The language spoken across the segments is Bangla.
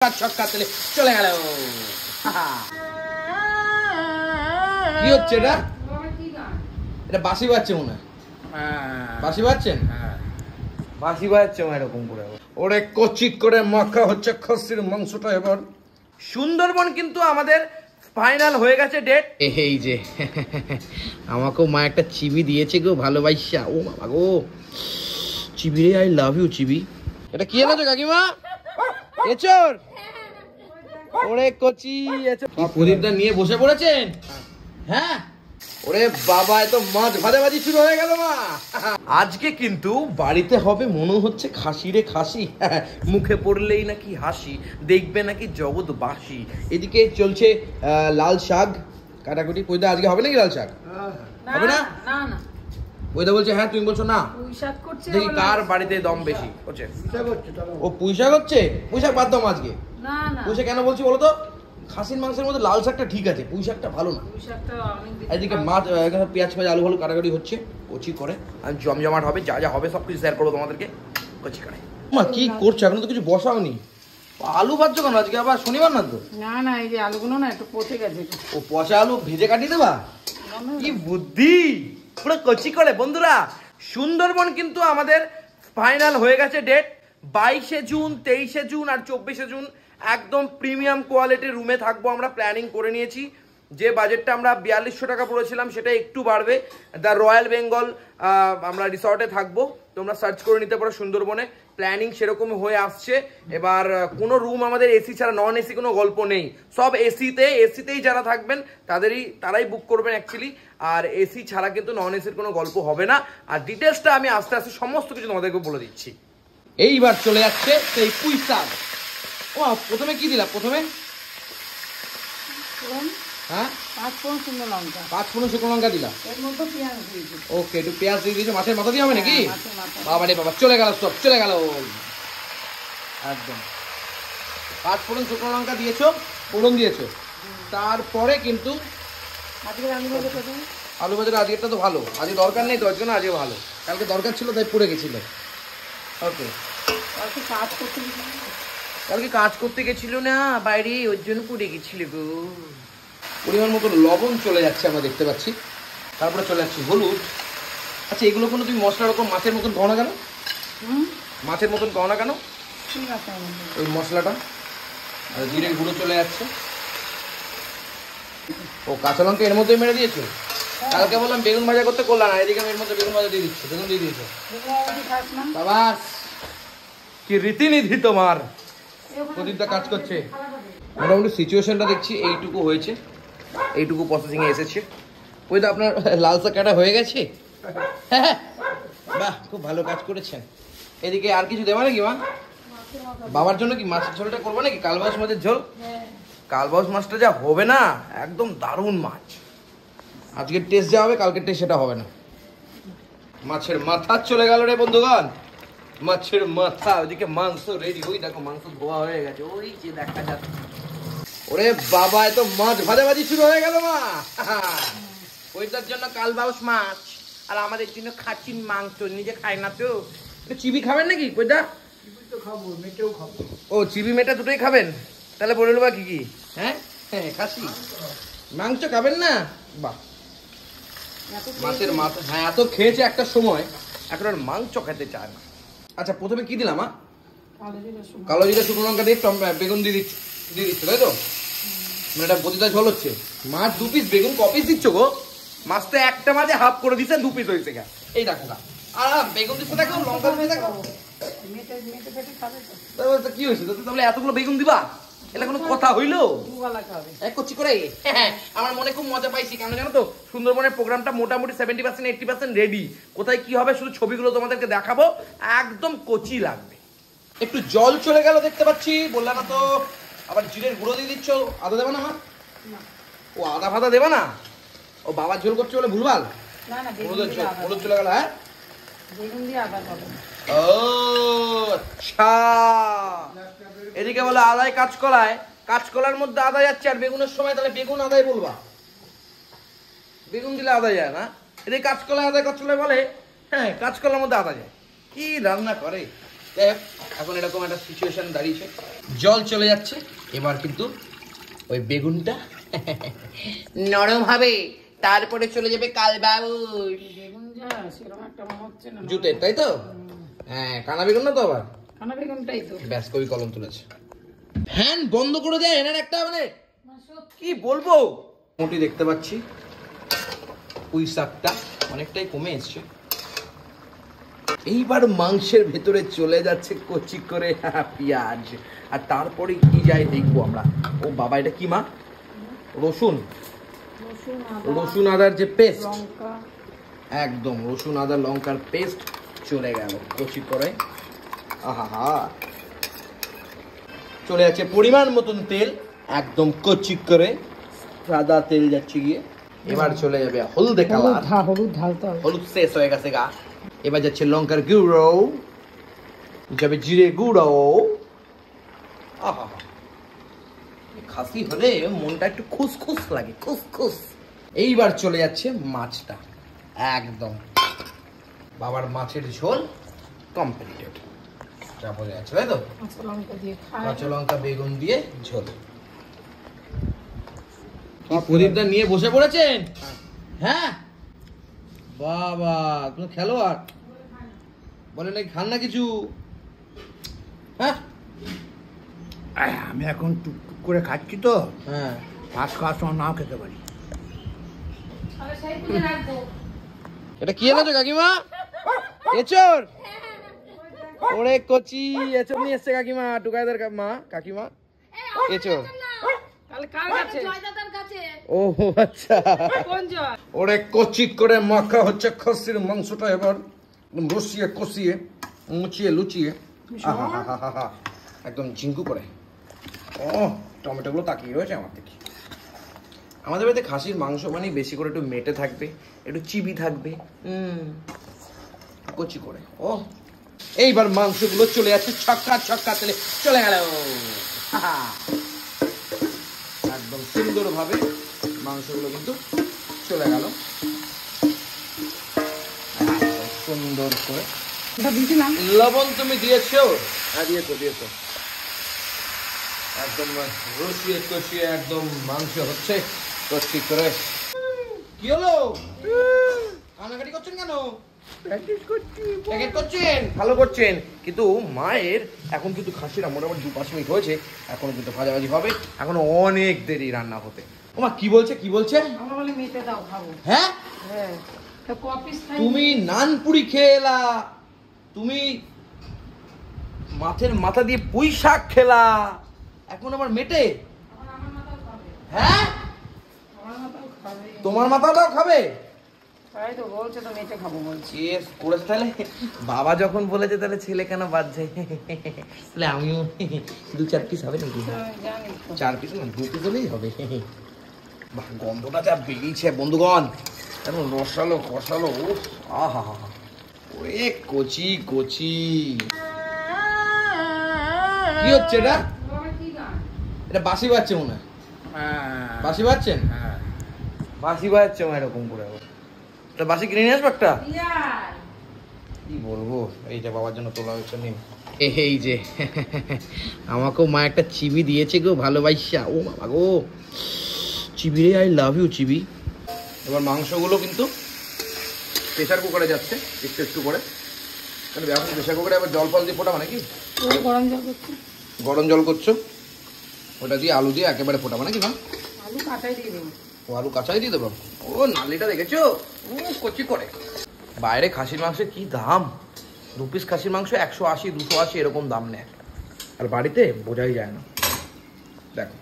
ছক্কা তেলে চলে গেল। কি হচ্ছে এটা? এটা বাঁশি বাজছে মনে হয়। বাঁশি বাজছেন? বাঁশি বাজছে এরকম করে। ওরে কচিক করে মাখা হচ্ছে খাসির মাংসটা। এবার সুন্দরবন কিন্তু আমাদের ফাইনাল হয়ে গেছে ডেট। এই যে আমাকেও মা একটা চিবি দিয়েছে গো, ভালোবাসা। ও বাবা গো, চিবি রে, আই লাভ ইউ চিবি। এটা কি এনেছো কাকিমা? এচোর? ওরে কচি এচোর। প্রদীপটা নিয়ে বসে পড়েছেন? হ্যাঁ। ওরে বাবা, এত মাছ ভাজাভাজি শুরু হয়ে গেল মা। আজকে কিন্তু বাড়িতে হবে মনে হচ্ছে খাসি রে খাসি। মুখে পড়লেই নাকি হাসি, দেখবে নাকি জগৎবাসী। এদিকে চলছে লাল শাক কাটাকুটি। পয়দা আজকে হবে নাকি লাল শাক? হবে না? পয়দা বলছে হ্যাঁ, তুমি বলছো না। দেখি কার বাড়িতে দম বেশি হচ্ছে। ও পুঁই শাক হচ্ছে? পুঁই শাক বাদ দাও আজকে। পুঁই শাক কেন বলছি বলো তো? খাসির মাংসের মধ্যে লাল শাকটা ঠিক আছে, পুঁই শাকটা ভালো না। এদিকে মাছ, এখানে পেঁয়াজ ফেঁয়াজ আলু ভালো কাটাকাটি হচ্ছে কচি করে। আর জমজমাট হবে, যা যা হবে সব কিছু শেয়ার করবো তোমাদেরকে কচি করে। মা কি করছো? এখনো তো কিছু বসাওনি। আলু ভাজছো কেন আজকে? আবার শনিবার না তো? না, এই যে আলুগুলো না একটু পচে গেছে। ও পচা আলু ভেজে কাটিয়ে দেবা? কি বুদ্ধি, পুরো কচি করে। বন্ধুরা, সুন্দরবন কিন্তু আমাদের ফাইনাল হয়ে গেছে ডেট। 22শে জুন, 23শে জুন আর 24শে জুন একদম প্রিমিয়াম কোয়ালিটির রুমে থাকবো। আমরা প্ল্যানিং করে নিয়েছি। যে বাজেটটা আমরা 4200 টাকা পড়েছিলাম সেটা একটু বাড়বে। দ্য রয়্যাল বেঙ্গল আমরা রিসর্টে থাকবো। তোমরা সার্চ করে নিতে পারো সুন্দরবনে। প্ল্যানিং সেরকম হয়ে আসছে। এবার কোনো রুম আমাদের এসি ছাড়া, নন এসি কোনো গল্প নেই, সব এসিতেই যারা থাকবেন তারাই বুক করবেন অ্যাকচুয়ালি। আর এসি ছাড়া কিন্তু নন এসির কোনো গল্প হবে না। আর ডিটেলসটা আমি আস্তে আস্তে সমস্ত কিছু তোমাদেরকে বলে দিচ্ছি। এইবার চলে যাচ্ছে সেই পুঁই শাক। ও প্রথমে কি দিলা? প্রথমে হ্যাঁ 5 শুকনো লঙ্কা। 5 শুকনো লঙ্কা দিলা। এর মধ্যে পেঁয়াজ দিয়েছি। ওকে, একটু পেঁয়াজ দিয়ে দিয়েছো। মাছের মাথা দিয়ে হবে নাকি? বাবা রে বাবা, চলে গেল সব, চলে গেল একদম। 5 শুকনো লঙ্কা দিয়েছো, ফোড়ন দিয়েছো। তারপরে কিন্তু আলু ভাজার আজকেরটা তো ভালো। আজকে দরকার নেই তো, আজকে না, আজকে ভালো। কালকে দরকার ছিল তাই পড়ে গেছিল। ওকে, কালকে কাজ করতে গেছিল না বাইরে, ওর জন্য পড়ে গেছিল গো। পরিমাণ মতো লবণ চলে যাচ্ছে আমরা দেখতে পাচ্ছি। তারপরে চলে যাচ্ছে হলুদ। আচ্ছা, এগুলো কোনো তুমি মশলার রকম মাছের মতন কও না কেন? মাছের মতন কও না কেন? ওই মশলাটা জিরের গুঁড়ো চলে যাচ্ছে। ও কাঁচা লঙ্কা এর মধ্যে মেরে দিয়েছো? কালকে বললাম বেগুন ভাজা করতে, করলাম না। এদিকে আমি এর মধ্যে বেগুন ভাজা দিয়ে দিচ্ছি, বেগুন দিয়ে দিয়েছো। বাবা কি রীতিনীতি তোমার। প্রদীপটা কাজ করছে। মোটামুটি সিচুয়েশনটা দেখছি এইটুকু হয়েছে, এইটুকু প্রসেসিং এ এসেছে। ওই তো আপনার লাল শাক কাটা হয়ে গেছে। হ্যাঁ, বাহ, খুব ভালো কাজ করেছেন। এদিকে আর কিছু দেবা নাকি মা? বাবার জন্য কি মাছের ঝোলটা করবো নাকি? কালবাউস মাছের ঝোল। কালবাউস মাছটা যা হবে না, একদম দারুণ মাছ। আজকের টেস্ট যা হবে কালকের টেস্ট সেটা হবে না। মাছের মাথা চলে গেল রে বন্ধুগণ, মাছের মাথা। ওইদিকে মাংস রেডি। ওই দেখো মাংস ধোয়া হয়ে গেছে, ওই যে দেখা যাচ্ছে। ওরে বাবা, এত মাছ ভাজাভাজি শুরু হয়ে গেল মা। ওইটার জন্য কালবাউস মাছ আর আমাদের জন্য খাসির মাংস। নিজে খাই না তো। চিবি খাবেন নাকি কইদা? ও চিবি মেটা দুটোই খাবেন? তাহলে বলে নেবা কি কি? হ্যাঁ, খাসি মাংস খাবেন না? বাহ, মাছের মাথা। হ্যাঁ, এত খেয়েছে একটা সময়, এখন আর মাংস খেতে চায় না। আচ্ছা, প্রথমে কি দিলাম? কালো জিরা শুকনো লঙ্কা দিয়ে বেগুন দিয়ে দিচ্ছ তাই তো? মানে এটা বদিদা ঝোল হচ্ছে। মাছ 2 পিস, বেগুন ক পিস দিচ্ছ গো? মাছটা একটা মাঝে হাফ করে দিচ্ছে, 2 পিস হয়েছে। এই দেখো না, আর বেগুন দিচ্ছে দেখো, লঙ্কা দিয়ে দেখো। কি হয়েছে তাহলে এতগুলো বেগুন দিবা? এটা কোনো কথা হইলো? কচি করে। আমার মনে খুব মজা পাইছি। কেন জানো তো? সুন্দরবনের প্রোগ্রামটা মোটামুটি 70% 80% রেডি। কোথায় কি হবে শুধু ছবিগুলো তোমাদেরকে দেখাবো। একদম কচি লাগবে। একটু জল চলে গেল দেখতে পাচ্ছি, বললাম না তো। আবার জিরের গুঁড়ো দিয়ে দিচ্ছ। আদা দেবা না? ও আদা ফাদা দেবা না? ও বাবার ঝোল করছে বলে ভুলভাল হলুদ চলে গেল। হ্যাঁ, ও আচ্ছা। এদিকে বলে আদায় কাঁচকলায়, কাঁচকলার মধ্যে আদা যাচ্ছে। আর বেগুনের সময় তাহলে বেগুন আদায় বলবা? বেগুন দিলে আদা যায় না। এদিকে কাঁচকলা আদায় কাঁচকলায় বলে। হ্যাঁ, কাঁচকলার মধ্যে আদা যায়। কি রান্না করে। এখন এরকম একটা সিচুয়েশন দাঁড়িয়েছে। জল চলে যাচ্ছে। এবার কিন্তু ওই বেগুনটা নরম হবে, তারপরে চলে যাবে কালবাউস। বেগুন যা সেরকম একটা মনে হচ্ছে না জুতের, তাই তো? হ্যাঁ, কানা বেগুন না তো আবার? কানা বেগুনটাই তো। ব্যাস, কবি কলম তুলেছে। ফ্যান বন্ধ করে দেয় এনার একটা, মানে কি বলবো। মোটি দেখতে পাচ্ছি পুঁই শাকটা অনেকটাই কমে এসছে। এইবার মাংসের ভেতরে চলে যাচ্ছে কচি করে পেঁয়াজ, আর তারপরে কি যায় দেখবো আমরা। ও বাবা, এটা কি মা? রসুন, রসুন আদার যে পেস্ট, একদম রসুন আদা লঙ্কার পেস্ট চলে গেল কচি করে। আহা, চলে যাচ্ছে পরিমাণ মতন তেল, একদম কচি করে সাদা তেল যাচ্ছে গিয়ে। এবার চলে যাবে হলদে কালার, হলুদ ঢালতে হবে। হলুদ শেষ হয়ে গেছে গা। এবার যাচ্ছে লঙ্কার গুঁড়ো, যাবে জিরে গুঁড়ো। আহা, খাসি হলে মনটা একটু খুসখুস লাগে, খুসখুস। এইবার চলে যাচ্ছে মাছটা, একদম বাবার মাছের ঝোল কমপ্লিটেড। যা বলে যাচ্ছে তাই তো, কাঁচা লঙ্কা বেগুন দিয়ে ঝোল। কি প্রদীপটা নিয়ে বসে পড়েছেন? হ্যাঁ বাবা, তুমি খেলোয়াড় বলে নাকি খান না কিছু? হ্যাঁ, আমি এখন টুকটুক করে খাচ্ছি তো, হ্যাঁ, ভাত খাওয়ার সময় নাও খেতে পারি। এটা কি এনেছো কাকিমা? এচোর? ওরে কচি এচোর নিয়ে এসছে কাকিমা, টুকাইদার মা। কাকিমা এচোর? ও আচ্ছা, ওরে কচি করে মাখা হচ্ছে খাসির মাংসটা। এবার রসিয়ে কষিয়ে মুচিয়ে লুচিয়ে একদম ঝিঙ্কু করে। ও, টমেটো গুলো তাকিয়ে রয়েছে আমার দিকে। আমাদের বাড়িতে খাসির মাংস মানে বেশি করে একটু মেটে থাকবে, একটু চিবি থাকবে, কচি করে। ও, এইবার মাংসগুলো চলে যাচ্ছে ছক্কা ছক্কা তেলে চলে গেল। একদম সুন্দর ভাবে মাংসগুলো কিন্তু চলে গেল সুন্দর করে। লবণ তুমি দিয়েছো? হ্যাঁ, দিয়েছো। একদম রসিয়ে কষিয়ে একদম মাংস হচ্ছে কচি করে। কি হলো, কানাকাটি করছেন কেন? প্যাকেট করছেন, ভালো করছেন। কিন্তু মায়ের এখন কিন্তু খাসিরা মোটামুটি 2-5 মিনিট হয়েছে, এখনো কিন্তু ভাজাভাজি হবে, এখনো অনেক দেরি রান্না হতে। ওমা কি বলছে? হ্যাঁ, তুমি নানপুরি খেয়ে এলা, তুমি মাছের মাথা দিয়ে পুঁই শাক খেলা, এখন আবার মেটে? হ্যাঁ, তোমার মাথাটাও খাবে? বাবা যখন বলেছে তাহলে ছেলে কেন বাদ যায়? তাহলে আমিও 2-4 পিস হবে নাকি? 4 পিস না, 2 পিস হলেই হবে। গন্ধটা যা বেরিয়েছে বন্ধুগণ, এখন রসালো কষালো। আহা, ওরে কচি কচি। কি হচ্ছে এটা? এটা বাঁশি বাজছে মনে হয়। বাঁশি বাজছেন? বাঁশি বাজছে এরকম করে। বাসি কিনে নিয়ে আসবো একটা। কি বলবো, এইটা বাবার জন্য তোলা হয়েছে। এই যে আমাকেও মা একটা চিবি দিয়েছে গো, ভালোবাসা। ও বাবা গো, চিবি রে, আই লাভ ইউ চিবি। এবার মাংসগুলো কিন্তু প্রেসার কুকারে যাচ্ছে একটু করে। এখন প্রেসার কুকারে আবার জল ফল দিয়ে ফোটাবো নাকি? গরম জল করছো, ওটা দিয়ে আলু দিয়ে একেবারে ফোটাবো নাকি? না, আলু কাঁচাই দিয়ে দেবো। ও, আলু কাঁচাই দিয়ে দেবো। ও, নালিটা দেখেছো কচি করে। বাইরে খাসির মাংসের কি দাম, 2 পিস খাসির মাংস 180-280 এরকম দাম নেয়, আর বাড়িতে বোঝাই যায় না। দেখো,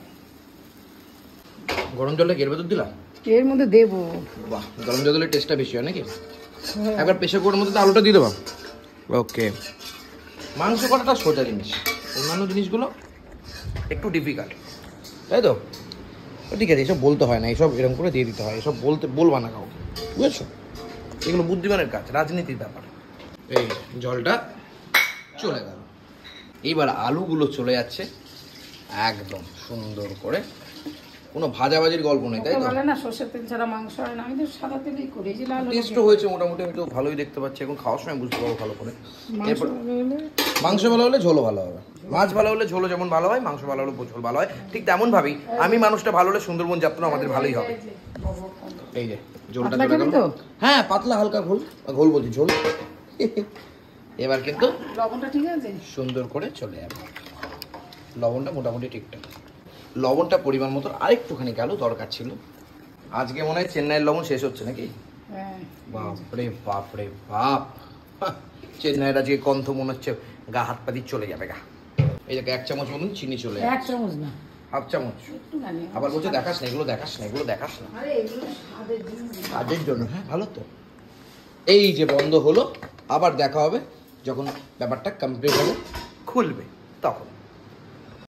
গরম জলটা এর ভেতর দিলাম, এর মধ্যে দেবো। বাহ, গরম জল দিলে টেস্টটা বেশি হয় নাকি? একবার প্রেসার কুকারের মধ্যে আলুটা দিয়ে দেবো। ওকে, মাংস করাটা সোজা জিনিস, অন্যান্য জিনিসগুলো একটু ডিফিকাল্ট, তাই তো? ঠিক আছে, এসব বলতে হয় না, এসব এরকম করে দিয়ে দিতে হয়, এসব বলবা না কাউকে, বুঝেছো? এগুলো বুদ্ধিমানের কাজ, রাজনীতির ব্যাপার। এই জলটা চলে গেল, এইবার আলুগুলো চলে যাচ্ছে একদম সুন্দর করে কোনো ভাজাভাজির গল্প নেই, তাই তো? বলে না সর্ষের তেল ছাড়া মাংস হয় না, আমি তো সাদা তেলেই করি। এই যে লাল টেস্টও হয়েছে মোটামুটি, আমি তো ভালোই দেখতে পাচ্ছি। এখন খাওয়ার সময় বুঝতে পারবো ভালো করে। এরপর মাংস ভালো হলে ঝোলও ভালো হবে, মাছ ভালো হলে ঝোলও যেমন ভালো হয়, মাংস ভালো হলে ঝোল ভালো হয়। ঠিক তেমন ভাবেই আমি মানুষটা ভালো হলে সুন্দরবন যাত্রা আমাদের ভালোই হবে। এই যে ঝোলটা চলে গেল। হ্যাঁ পাতলা হালকা ঘোল, ঘোল বলছি ঝোল। এবার কিন্তু লবণটা ঠিক আছে, সুন্দর করে চলে যাবে। লবণটা মোটামুটি ঠিকঠাক, লবণটা পরিমাণ মতো আরেকটুখানি গেল, দরকার ছিল। আজকে মনে হয় চেন্নাইয়ের লবণ শেষ হচ্ছে নাকি? বাপরে বাপরে বাপ, চেন্নাইয়ের আজকে গন্ধ মনে হচ্ছে গা হাত পা দিয়ে চলে যাবে গা। এই দেখো 1 চামচ মতন চিনি চলে যাবে। 1 চামচ না, হাফ চামচ। আবার বলছে দেখাস না, এগুলো দেখাস না, এগুলো দেখাস না। আরে এগুলো স্বাদের জন্য, কাজের জন্য। হ্যাঁ ভালো তো। এই যে বন্ধ হলো, আবার দেখা হবে যখন ব্যাপারটা কমপ্লিট হবে, খুলবে তখন।